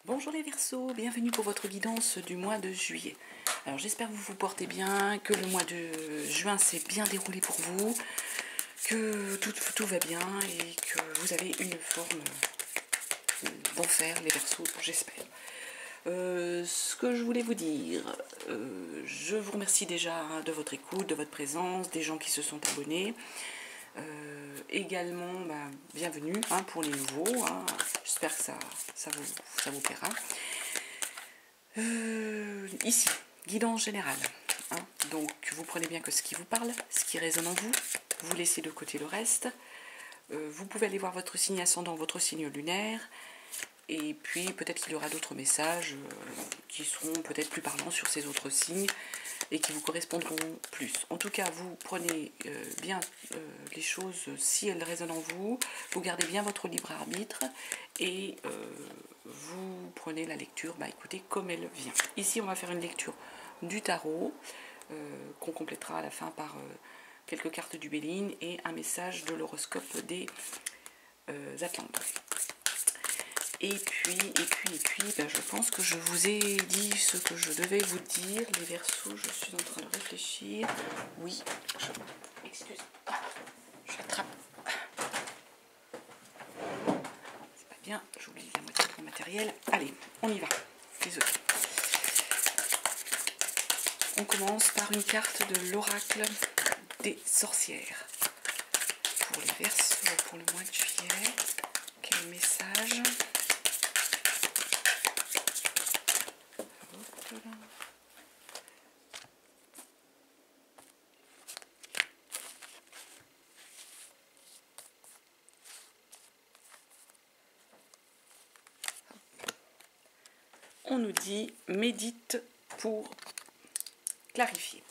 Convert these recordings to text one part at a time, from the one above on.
Bonjour les Verseaux, bienvenue pour votre guidance du mois de juillet. Alors j'espère que vous vous portez bien, que le mois de juin s'est bien déroulé pour vous, que tout va bien et que vous avez une forme d'enfer les Verseaux, j'espère. Ce que je voulais vous dire, je vous remercie déjà de votre écoute, de votre présence, des gens qui se sont abonnés. Également, bienvenue pour les nouveaux, j'espère que ça vous plaira. Ici, guidance générale. Donc, vous prenez bien que ce qui vous parle, ce qui résonne en vous, vous laissez de côté le reste. Vous pouvez aller voir votre signe ascendant, votre signe lunaire. Et puis, peut-être qu'il y aura d'autres messages qui seront peut-être plus parlants sur ces autres signes et qui vous correspondront plus. En tout cas, vous prenez bien les choses si elles résonnent en vous. Vous gardez bien votre libre arbitre et vous prenez la lecture, écoutez, comme elle vient. Ici, on va faire une lecture du tarot qu'on complétera à la fin par quelques cartes du Béline et un message de l'horoscope des Atlantes. Et puis, je pense que je vous ai dit ce que je devais vous dire. Les Verseaux, je suis en train de réfléchir. Oui, excusez, j'attrape. C'est pas bien, j'oublie la moitié de mon matériel. Allez, on y va. Désolé. On commence par une carte de l'oracle des sorcières. Pour les Verseaux, pour le mois de juillet, quel message? On nous dit médite pour clarifier.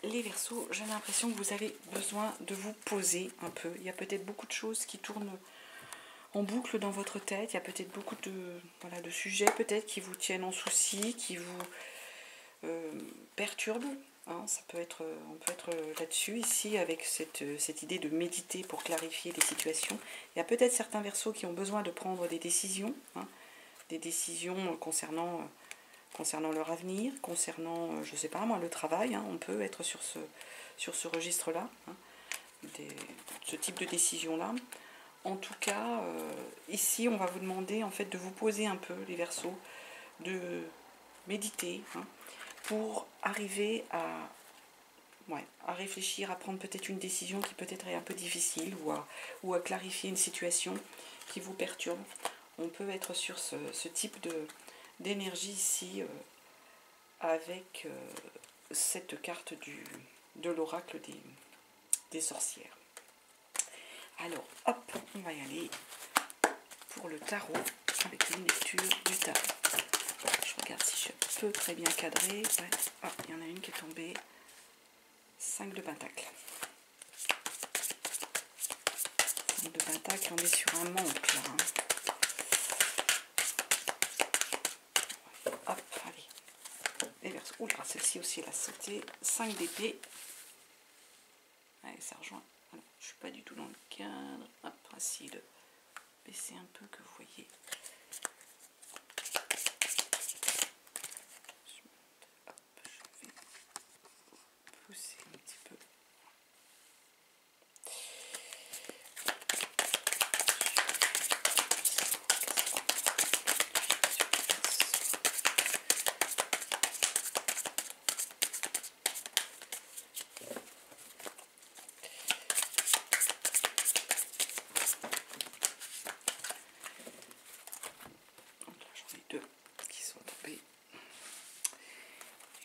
Les Verseaux, j'ai l'impression que vous avez besoin de vous poser un peu. Il y a peut-être beaucoup de choses qui tournent en boucle dans votre tête. Il y a peut-être beaucoup de sujets peut-être qui vous tiennent en souci, qui vous perturbent. Ça peut être, on peut être là-dessus ici avec cette idée de méditer pour clarifier les situations. Il y a peut-être certains Verseaux qui ont besoin de prendre des décisions, des décisions concernant leur avenir, concernant, je ne sais pas moi, le travail. On peut être sur ce registre-là, ce type de décision-là. En tout cas, ici, on va vous demander en fait de vous poser un peu, les Verseaux, de méditer, pour arriver à réfléchir, à prendre peut-être une décision qui peut-être est un peu difficile, ou à clarifier une situation qui vous perturbe. On peut être sur ce type d'énergie ici, avec cette carte de l'oracle des sorcières. Alors, hop, on va y aller pour le tarot, avec une lecture du tarot. Je regarde si je peux très bien cadrer. Ouais. Ah, il y en a une qui est tombée. 5 de Pentacle. 5 de Pentacle, on est sur un manque là. Hop, allez. Les Verseaux. Oula, celle-ci aussi, elle a sauté. 5 d'épée. Allez, ça rejoint. Alors, je ne suis pas du tout dans le cadre. Hop, essayer de baisser un peu que vous voyez. Hop, je vais pousser un petit peu.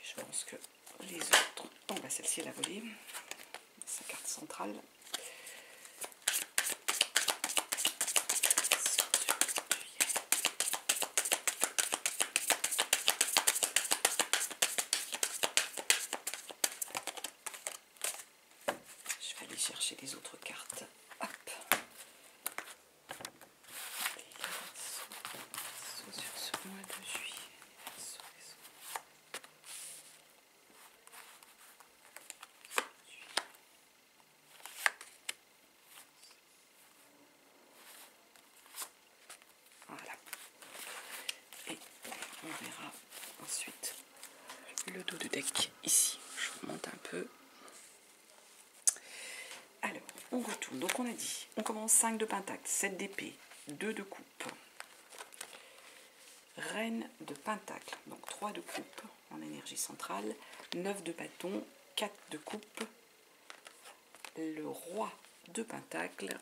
Je pense que les autres... Bon, celle-ci, elle a volé. Sa carte centrale. Je vais aller chercher les autres cartes. Hop. Sur ce mois de juillet. Voilà. dos de deck ici. Je remonte un peu. Alors, on retourne. Donc on a dit, on commence 5 de pentacle, 7 d'épée, 2 de coupe, reine de pentacle, donc 3 de coupe en énergie centrale, 9 de bâton, 4 de coupe, le roi de pentacle,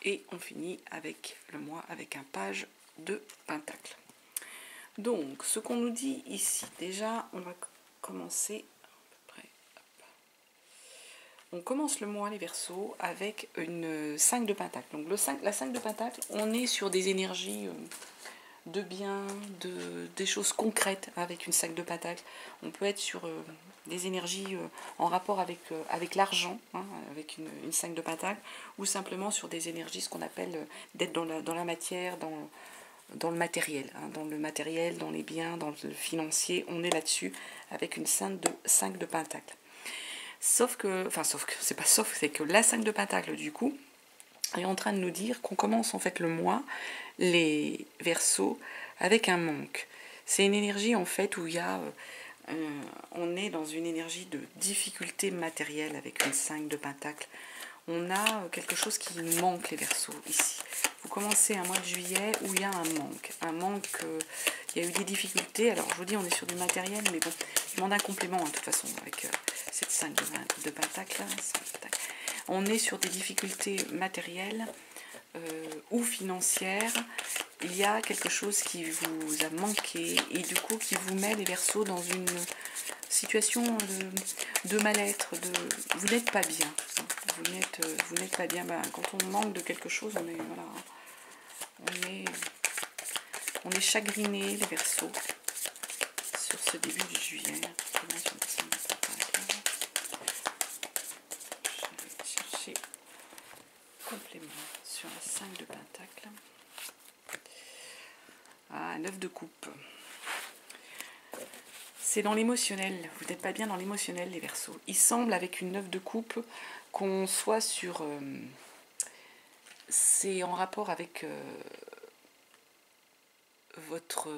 et on finit avec le moi avec un page de pentacle. Donc, ce qu'on nous dit ici, déjà, on va commencer à peu près. On commence le mois, les Verseaux, avec une 5 de pentacle. Donc, la 5 de pentacle, on est sur des énergies de bien, des choses concrètes avec une 5 de pentacle. On peut être sur des énergies en rapport avec l'argent, hein, avec une 5 de pentacle, ou simplement sur des énergies, ce qu'on appelle d'être dans la matière, dans le matériel, hein, dans les biens, dans le financier. On est là-dessus avec une 5 de pentacle. Sauf que, c'est pas sauf, c'est que la 5 de pentacle, du coup, est en train de nous dire qu'on commence en fait le mois, les Verseaux, avec un manque. C'est une énergie en fait où il y a, on est dans une énergie de difficulté matérielle avec une 5 de pentacle. On a quelque chose qui nous manque, les Verseaux, ici. Vous commencez un mois de juillet où il y a un manque. Il y a eu des difficultés. Alors, je vous dis, on est sur du matériel, mais bon, je demande un complément, hein, de toute façon, avec cette 5 de pentacle. On est sur des difficultés matérielles ou financières. Il y a quelque chose qui vous a manqué et du coup qui vous met, les Verseaux, dans une situation de mal-être. Vous n'êtes pas bien. Vous n'êtes pas bien. Quand on manque de quelque chose, on est chagriné, les Verseaux, sur ce début du juillet. Je vais chercher complément sur la 5 de pentacle. Ah, 9 de coupe. C'est dans l'émotionnel. Vous n'êtes pas bien dans l'émotionnel, les Verseaux. Il semble, avec une 9 de coupe, qu'on soit sur... c'est en rapport avec votre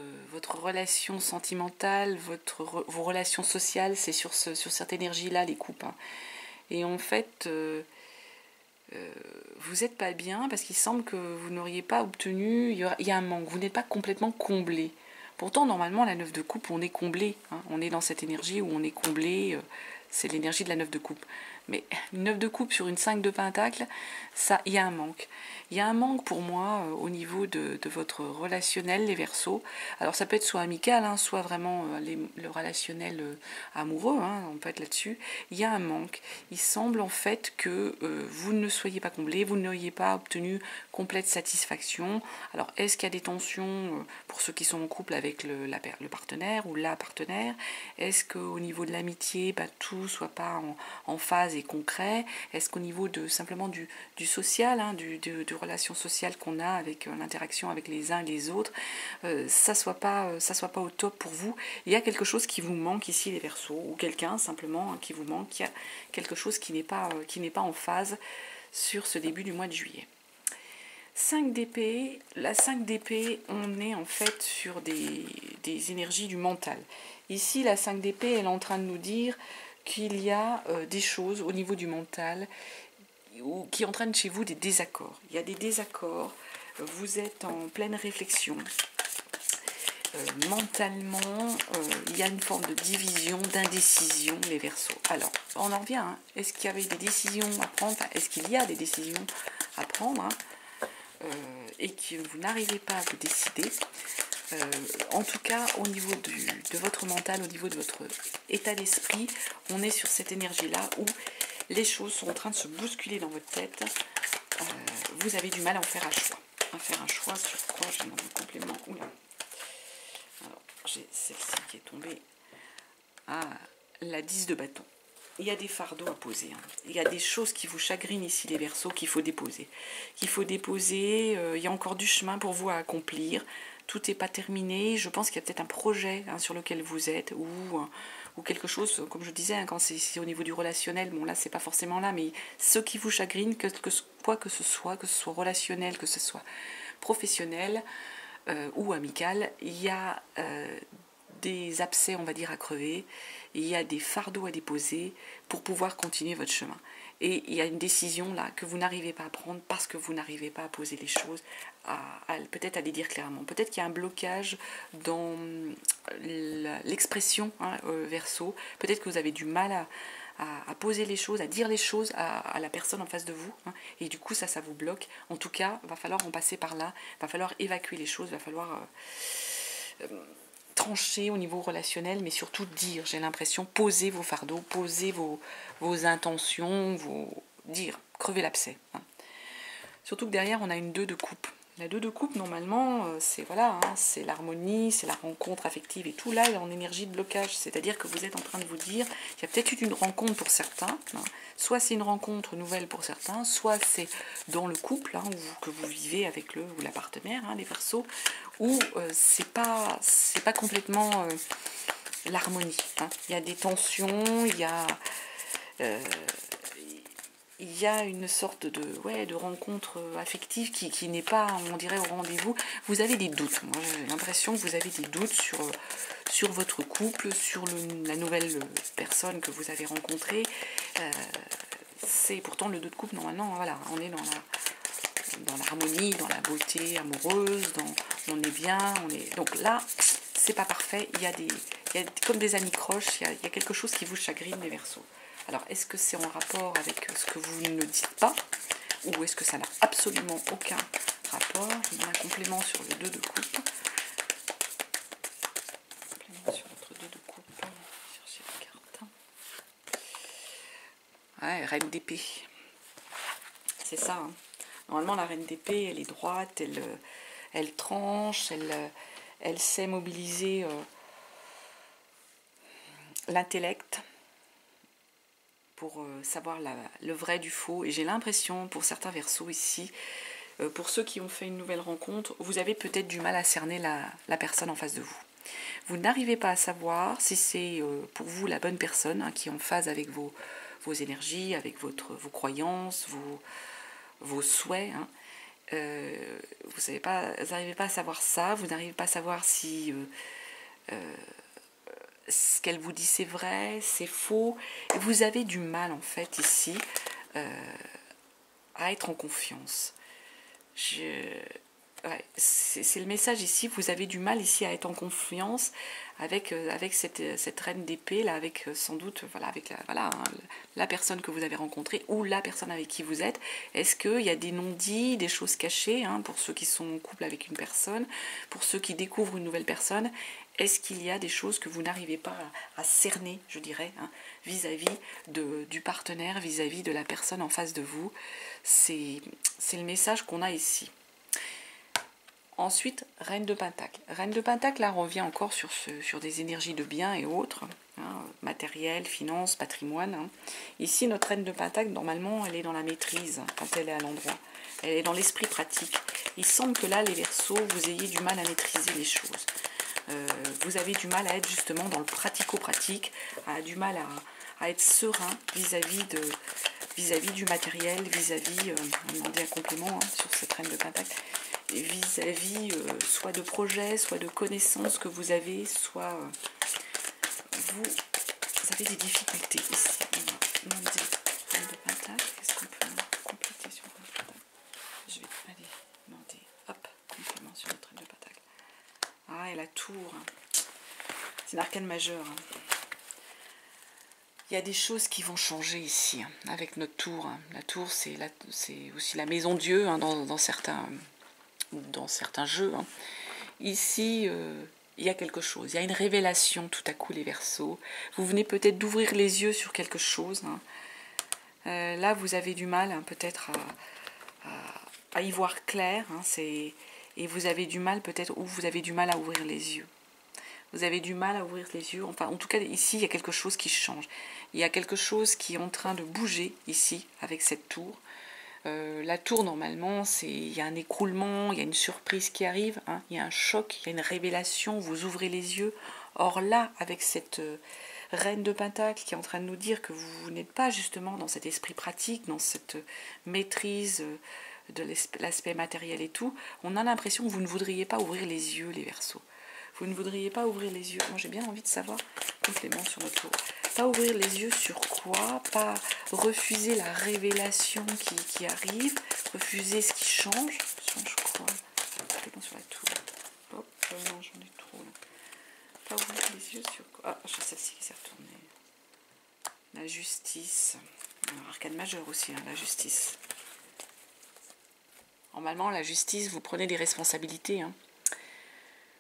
relation sentimentale, vos relations sociales. C'est sur cette énergie-là, les coupes. Hein. Et en fait... vous n'êtes pas bien parce qu'il semble que vous n'auriez pas obtenu, il y a un manque, vous n'êtes pas complètement comblé. Pourtant, normalement, la 9 de coupe, on est comblé. Hein, on est dans cette énergie où on est comblé, c'est l'énergie de la 9 de coupe. Mais une 9 de coupe sur une 5 de pentacle, ça, il y a un manque. Il y a un manque pour moi au niveau de votre relationnel, les Verseaux. Alors ça peut être soit amical, hein, soit vraiment le relationnel amoureux, hein, on peut être là-dessus. Il y a un manque. Il semble en fait que vous ne soyez pas comblé, vous n'ayez pas obtenu complète satisfaction. Alors est-ce qu'il y a des tensions pour ceux qui sont en couple avec le partenaire ou la partenaire? Est-ce qu'au niveau de l'amitié, tout soit pas en phase et concret? Est-ce qu'au niveau simplement du social, hein, de relations sociales qu'on a avec l'interaction avec les uns et les autres, ça soit pas au top pour vous? Il y a quelque chose qui vous manque ici, les Verseaux, ou quelqu'un simplement qui vous manque. Il y a quelque chose qui n'est pas en phase sur ce début du mois de juillet. 5 d'épée, la 5 d'épée, on est en fait sur des énergies du mental. Ici, la 5 d'épée, elle est en train de nous dire qu'il y a des choses au niveau du mental qui entraînent chez vous des désaccords. Il y a des désaccords, vous êtes en pleine réflexion. Mentalement, il y a une forme de division, d'indécision, les Verseaux. Alors, on en revient, hein. Est-ce qu'il y avait des décisions à prendre, est-ce qu'il y a des décisions à prendre, hein, et que vous n'arrivez pas à vous décider? En tout cas, au niveau de votre mental, au niveau de votre état d'esprit, on est sur cette énergie-là où les choses sont en train de se bousculer dans votre tête. Vous avez du mal à en faire un choix. À faire un choix sur quoi? Je demande un complément. Oula. Alors, j'ai celle-ci qui est tombée. Ah, la 10 de bâton. Il y a des fardeaux à poser. Hein. Il y a des choses qui vous chagrinent ici, les Verseaux, qu'il faut déposer. Il y a encore du chemin pour vous à accomplir. Tout n'est pas terminé. Je pense qu'il y a peut-être un projet, hein, sur lequel vous êtes, ou quelque chose, comme je disais, hein, quand c'est au niveau du relationnel, bon là c'est pas forcément là, mais ce qui vous chagrine, quoi que ce soit relationnel, que ce soit professionnel ou amical, il y a des abcès, on va dire, à crever, il y a des fardeaux à déposer pour pouvoir continuer votre chemin. Et il y a une décision là que vous n'arrivez pas à prendre parce que vous n'arrivez pas à poser les choses, peut-être à les dire clairement. Peut-être qu'il y a un blocage dans l'expression, hein, Verseau. Peut-être que vous avez du mal à poser les choses, à dire les choses à la personne en face de vous, hein, et du coup ça vous bloque. En tout cas, il va falloir en passer par là, il va falloir évacuer les choses, il va falloir trancher au niveau relationnel, mais surtout dire, j'ai l'impression, poser vos fardeaux, poser vos intentions, dire, crever l'abcès. Hein. Surtout que derrière, on a une 2 de coupe. La 2 de coupe, normalement, c'est voilà, hein, c'est l'harmonie, c'est la rencontre affective et tout. Là, il est en énergie de blocage. C'est-à-dire que vous êtes en train de vous dire, il y a peut-être eu une rencontre pour certains. Hein, soit c'est une rencontre nouvelle pour certains, soit c'est dans le couple hein, que vous vivez avec le ou la partenaire, hein, les Verseaux, où c'est pas complètement l'harmonie. Hein. Il y a des tensions, il y a une sorte de rencontre affective qui n'est pas, on dirait, au rendez-vous. Vous avez des doutes. Moi, j'ai l'impression que vous avez des doutes sur votre couple, sur la nouvelle personne que vous avez rencontrée. C'est pourtant le 2 de couple, normalement, voilà, on est dans l'harmonie, dans la beauté amoureuse, on est bien, donc là, c'est pas parfait. Il y a comme des anicroches, il y a quelque chose qui vous chagrine, les Verseaux. Alors, est-ce que c'est en rapport avec ce que vous ne dites pas, ou est-ce que ça n'a absolument aucun rapport? Il y a un complément sur le 2 de coupe. Complément sur notre 2 de coupe. Chercher la carte. Ouais, reine d'épée. C'est ça. Hein. Normalement, la reine d'épée, elle est droite, elle tranche, elle sait mobiliser l'intellect pour savoir le vrai du faux. Et j'ai l'impression, pour certains Verseaux ici, pour ceux qui ont fait une nouvelle rencontre, vous avez peut-être du mal à cerner la personne en face de vous. Vous n'arrivez pas à savoir si c'est pour vous la bonne personne hein, qui est en phase avec vos énergies, avec vos croyances, vos souhaits. Hein. Vous n'arrivez pas à savoir ça, vous n'arrivez pas à savoir si ce qu'elle vous dit c'est vrai, c'est faux. Et vous avez du mal en fait ici à être en confiance. C'est le message ici, vous avez du mal ici à être en confiance avec cette reine d'épée là, avec sans doute avec la personne que vous avez rencontrée ou la personne avec qui vous êtes. Est-ce qu'il y a des non-dits, des choses cachées hein, pour ceux qui sont en couple avec une personne, pour ceux qui découvrent une nouvelle personne? Est-ce qu'il y a des choses que vous n'arrivez pas à cerner, je dirais, hein, vis-à-vis du partenaire, vis-à-vis de la personne en face de vous? C'est le message qu'on a ici. Ensuite, Reine de Pentacle. Reine de Pentacle, là, revient encore sur des énergies de biens et autres, hein, matériel, finances, patrimoine. Hein. Ici, notre Reine de Pentacle, normalement, elle est dans la maîtrise quand elle est à l'endroit. Elle est dans l'esprit pratique. Il semble que là, les Verseaux, vous ayez du mal à maîtriser les choses. Vous avez du mal à être justement dans le pratico-pratique, du mal à être serein vis-à-vis du matériel, vis-à-vis, on demandait un complément hein, sur cette Reine de Pentacle, vis-à-vis soit de projets, soit de connaissances que vous avez, soit vous avez des difficultés ici. On a demandé Reine de Pentacle, qu'est-ce qu'on peut compléter sur Reine de Pentacle? Je vais aller demander, hop, complément sur notre Reine de Pentacle. Ah, et la tour, c'est une arcane majeure. Il y a des choses qui vont changer ici, avec notre tour. La tour, c'est aussi la maison Dieu dans certains jeux. Ici, il y a quelque chose. Il y a une révélation tout à coup, les Verseaux. Vous venez peut-être d'ouvrir les yeux sur quelque chose. Là, vous avez du mal peut-être à y voir clair. Et vous avez du mal peut-être, ou vous avez du mal à ouvrir les yeux. Vous avez du mal à ouvrir les yeux. Enfin, en tout cas, ici, il y a quelque chose qui change. Il y a quelque chose qui est en train de bouger ici, avec cette tour. La tour, normalement, il y a un écroulement, il y a une surprise qui arrive, hein, il y a un choc, il y a une révélation, vous ouvrez les yeux. Or là, avec cette reine de Pentacle qui est en train de nous dire que vous n'êtes pas justement dans cet esprit pratique, dans cette maîtrise de l'aspect matériel et tout, on a l'impression que vous ne voudriez pas ouvrir les yeux, les Verseaux. Vous ne voudriez pas ouvrir les yeux. Moi, j'ai bien envie de savoir, complément sur notre tour. Pas ouvrir les yeux sur quoi? Pas refuser la révélation qui arrive. Refuser ce qui change. Je crois. Complément sur la tour. Hop, non, j'en ai trop. Là. Pas ouvrir les yeux sur quoi? Ah, j'ai celle-ci qui s'est retournée. La justice. Alors, arcane majeur aussi, hein, la justice. Normalement, la justice, vous prenez des responsabilités. Hein.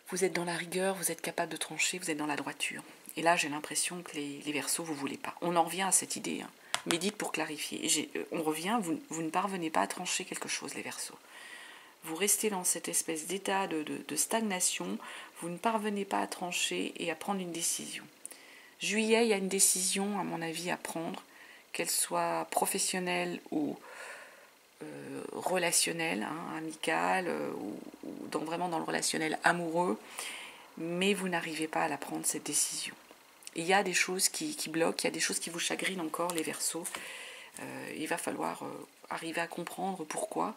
Vous êtes dans la rigueur, vous êtes capable de trancher, vous êtes dans la droiture. Et là, j'ai l'impression que les Verseaux, vous ne voulez pas. On en revient à cette idée. Hein. Médite pour clarifier. On revient, vous ne parvenez pas à trancher quelque chose, les Verseaux. Vous restez dans cette espèce d'état de stagnation. Vous ne parvenez pas à trancher et à prendre une décision. Juillet, il y a une décision, à mon avis, à prendre, qu'elle soit professionnelle ou relationnelle, hein, amicale, ou vraiment dans le relationnel amoureux, mais vous n'arrivez pas à la prendre, cette décision. Il y a des choses qui bloquent, il y a des choses qui vous chagrinent encore, les Verseaux. Il va falloir arriver à comprendre pourquoi.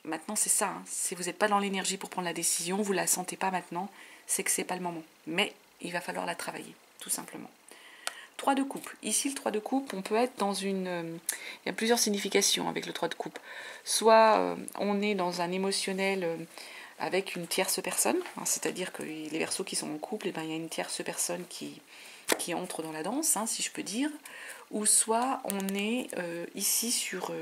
Maintenant, c'est ça. Hein. Si vous n'êtes pas dans l'énergie pour prendre la décision, vous ne la sentez pas maintenant, c'est que ce n'est pas le moment. Mais il va falloir la travailler, tout simplement. 3 de coupe. Ici, le 3 de coupe, on peut être dans une... il y a plusieurs significations avec le 3 de coupe. Soit on est dans un émotionnel avec une tierce personne, hein, c'est-à-dire que les Verseaux qui sont en couple, eh ben, il y a une tierce personne qui entre dans la danse, hein, si je peux dire. Ou soit on est ici sur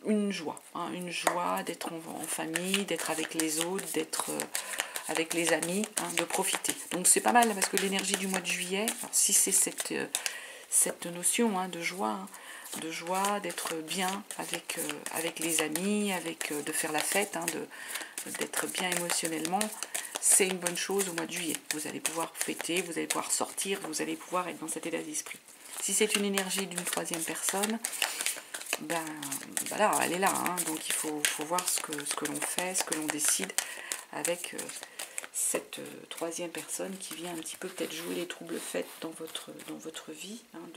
une joie. Hein, une joie d'être en famille, d'être avec les autres, d'être... avec les amis, hein, de profiter. Donc c'est pas mal parce que l'énergie du mois de juillet, si c'est cette notion hein, de joie, d'être bien avec les amis, de faire la fête, hein, d'être bien émotionnellement, c'est une bonne chose au mois de juillet. Vous allez pouvoir fêter, vous allez pouvoir sortir, vous allez pouvoir être dans cet état d'esprit. Si c'est une énergie d'une troisième personne, ben voilà, elle est là. Hein, donc il faut voir ce que l'on fait, ce que l'on décide avec cette troisième personne qui vient un petit peu peut-être jouer les troubles faits dans votre vie hein,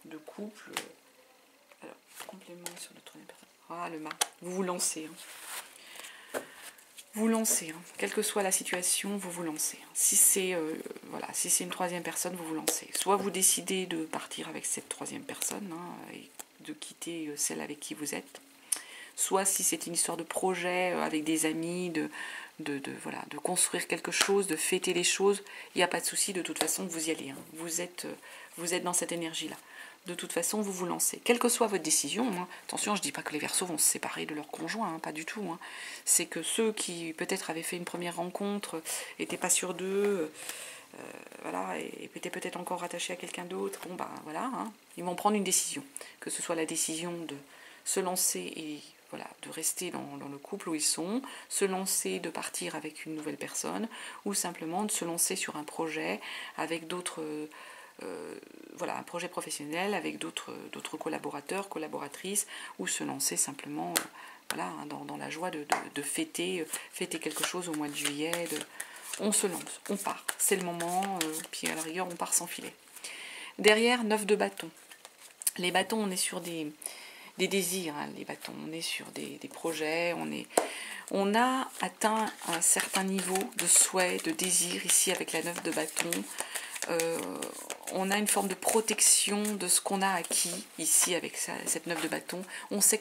de couple. Alors, complément sur la troisième personne. Ah, le mât. Vous vous lancez. Hein. Vous lancez. Hein. Quelle que soit la situation, vous vous lancez. Hein. Si c'est si c'est une troisième personne, vous vous lancez. Soit vous décidez de partir avec cette troisième personne hein, et de quitter celle avec qui vous êtes. Soit si c'est une histoire de projet avec des amis, de construire quelque chose, de fêter les choses, il n'y a pas de souci, de toute façon vous y allez. Hein. Vous êtes dans cette énergie-là. De toute façon, vous vous lancez. Quelle que soit votre décision, hein. Attention, je ne dis pas que les Verseaux vont se séparer de leur conjoint, hein, pas du tout. Hein. C'est que ceux qui peut-être avaient fait une première rencontre, n'étaient pas sûrs d'eux, et étaient peut-être encore rattachés à quelqu'un d'autre, bon ben voilà, hein. Ils vont prendre une décision. Que ce soit la décision de se lancer et de rester dans le couple où ils sont, se lancer, de partir avec une nouvelle personne, ou simplement de se lancer sur un projet avec d'autres, un projet professionnel avec d'autres collaborateurs, collaboratrices, ou se lancer simplement dans la joie de fêter quelque chose au mois de juillet. On se lance, on part, c'est le moment, puis à la rigueur on part sans filet. Derrière, 9 de bâton. Les bâtons, on est sur des désirs, hein, les bâtons, on est sur des projets, on a atteint un certain niveau de souhait, de désir ici avec la 9 de bâton. On a une forme de protection de ce qu'on a acquis ici avec cette 9 de bâton. On sait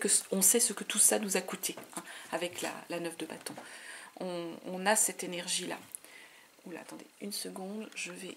ce que tout ça nous a coûté hein, avec la 9 de bâton. On a cette énergie-là. Oula, attendez une seconde, je vais